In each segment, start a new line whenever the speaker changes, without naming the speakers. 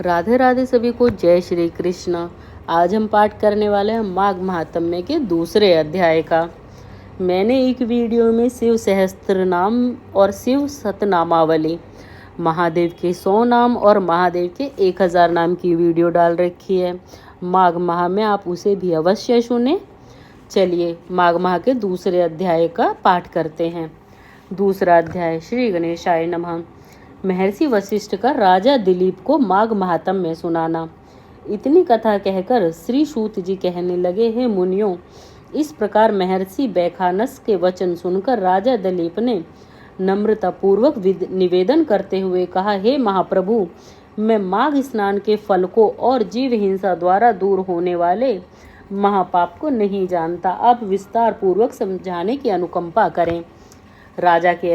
राधे राधे सभी को, जय श्री कृष्ण। आज हम पाठ करने वाले हैं माघ महात्म्य के दूसरे अध्याय का। मैंने एक वीडियो में शिव सहस्त्र नाम और शिव सतनामावली, महादेव के 100 नाम और महादेव के 1000 नाम की वीडियो डाल रखी है। माघ माह में आप उसे भी अवश्य सुने। चलिए माघ माह के दूसरे अध्याय का पाठ करते हैं। दूसरा अध्याय। श्री गणेशाय नमः। महर्षि वशिष्ठ का राजा दिलीप को माघ महात्म्य सुनाना। इतनी कथा कहकर श्री सूत जी कहने लगे, हे मुनियों, इस प्रकार महर्षि बैखानस के वचन सुनकर राजा दिलीप ने नम्रतापूर्वक निवेदन करते हुए कहा, हे महाप्रभु, मैं माघ स्नान के फल को और जीव हिंसा द्वारा दूर होने वाले महापाप को नहीं जानता। आप विस्तार पूर्वक समझाने की अनुकंपा करें। राजा के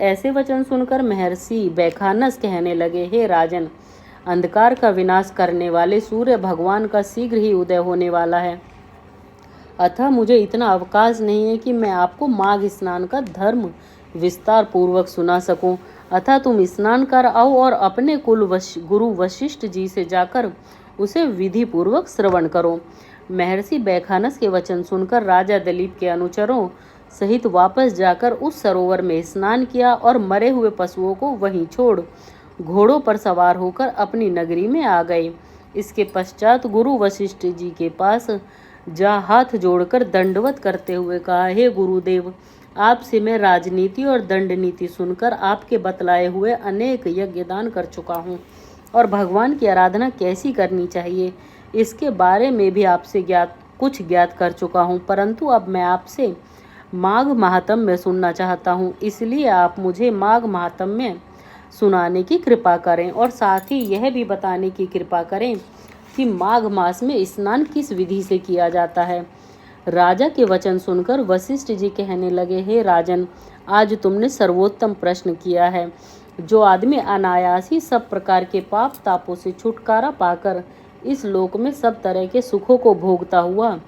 ऐसे वचन सुनकर महर्षि बैखानस कहने लगे, हे राजन, अंधकार का विनाश करने वाले सूर्य भगवान का शीघ्र ही उदय होने वाला है, अतः मुझे इतना अवकाश नहीं है कि मैं आपको माघ स्नान का धर्म विस्तार पूर्वक सुना सकूं। अतः तुम स्नान कर आओ और अपने कुल गुरु वशिष्ठ जी से जाकर उसे विधि पूर्वक श्रवण करो। महर्षि बैखानस के वचन सुनकर राजा दिलीप के अनुचरों सहित वापस जाकर उस सरोवर में स्नान किया और मरे हुए पशुओं को वहीं छोड़ घोड़ों पर सवार होकर अपनी नगरी में आ गए। इसके पश्चात गुरु वशिष्ठ जी के पास जा हाथ जोड़कर दंडवत करते हुए कहा, हे गुरुदेव, आपसे मैं राजनीति और दंड नीति सुनकर आपके बतलाए हुए अनेक यज्ञ दान कर चुका हूँ और भगवान की आराधना कैसी करनी चाहिए इसके बारे में भी आपसे कुछ ज्ञात कर चुका हूँ, परंतु अब मैं आपसे माघ महात्म्य सुनना चाहता हूँ। इसलिए आप मुझे माघ महात्म्य सुनाने की कृपा करें और साथ ही यह भी बताने की कृपा करें कि माघ मास में स्नान किस विधि से किया जाता है। राजा के वचन सुनकर वशिष्ठ जी कहने लगे, हे राजन, आज तुमने सर्वोत्तम प्रश्न किया है। जो आदमी अनायास ही सब प्रकार के पाप तापों से छुटकारा पाकर इस लोक में सब तरह के सुखों को भोगता हुआ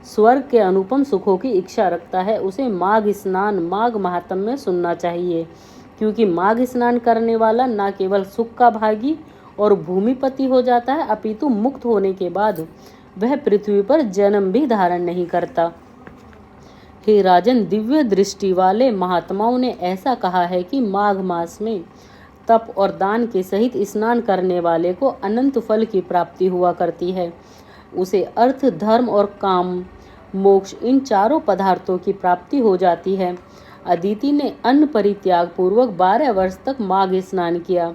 स्वर्ग के अनुपम सुखों की इच्छा रखता है, उसे माघ स्नान माघ महात्म्य सुनना चाहिए, क्योंकि माघ स्नान करने वाला न केवल सुख का भागी और भूमिपति हो जाता है, अपितु मुक्त होने के बाद वह पृथ्वी पर जन्म भी धारण नहीं करता। हे राजन, दिव्य दृष्टि वाले महात्माओं ने ऐसा कहा है कि माघ मास में तप और दान के सहित स्नान करने वाले को अनंत फल की प्राप्ति हुआ करती है। उसे अर्थ, धर्म और काम, मोक्ष, इन चारों पदार्थों की प्राप्ति हो जाती है। अदिति ने अन्न परित्याग पूर्वक 12 वर्ष तक माघ स्नान किया,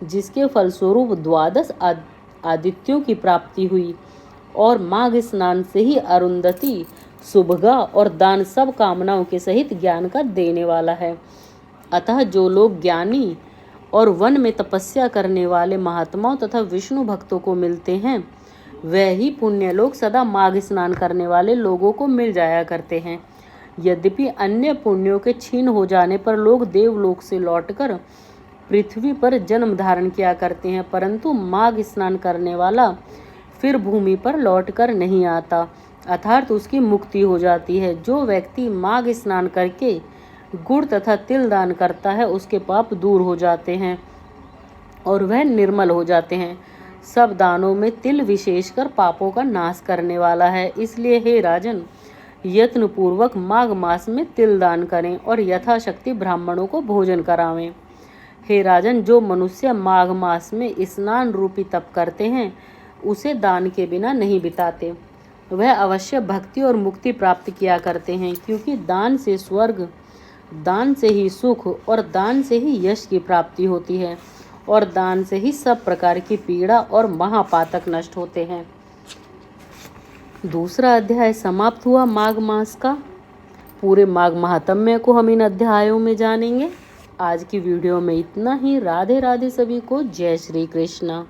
जिसके फलस्वरूप 12 आदित्यों की प्राप्ति हुई और माघ स्नान से ही अरुंधति, सुभगा और दान सब कामनाओं के सहित ज्ञान का देने वाला है। अतः जो लोग ज्ञानी और वन में तपस्या करने वाले महात्माओं तथा विष्णु भक्तों को मिलते हैं, वह ही पुण्य लोग सदा माघ स्नान करने वाले लोगों को मिल जाया करते हैं। यद्यपि अन्य पुण्यों के क्षीण हो जाने पर लोग देवलोक से लौटकर पृथ्वी पर जन्म धारण किया करते हैं, परंतु माघ स्नान करने वाला फिर भूमि पर लौटकर नहीं आता, अर्थात उसकी मुक्ति हो जाती है। जो व्यक्ति माघ स्नान करके गुड़ तथा तिल दान करता है, उसके पाप दूर हो जाते हैं और वह निर्मल हो जाते हैं। सब दानों में तिल विशेषकर पापों का नाश करने वाला है। इसलिए हे राजन, यत्न पूर्वक माघ मास में तिल दान करें और यथाशक्ति ब्राह्मणों को भोजन करावें। हे राजन, जो मनुष्य माघ मास में स्नान रूपी तप करते हैं, उसे दान के बिना नहीं बिताते। वह अवश्य भक्ति और मुक्ति प्राप्त किया करते हैं, क्योंकि दान से स्वर्ग, दान से ही सुख और दान से ही यश की प्राप्ति होती है और दान से ही सब प्रकार की पीड़ा और महापातक नष्ट होते हैं। दूसरा अध्याय समाप्त हुआ माघ मास का। पूरे माघ महात्म्य को हम इन अध्यायों में जानेंगे। आज की वीडियो में इतना ही। राधे राधे सभी को, जय श्री कृष्ण।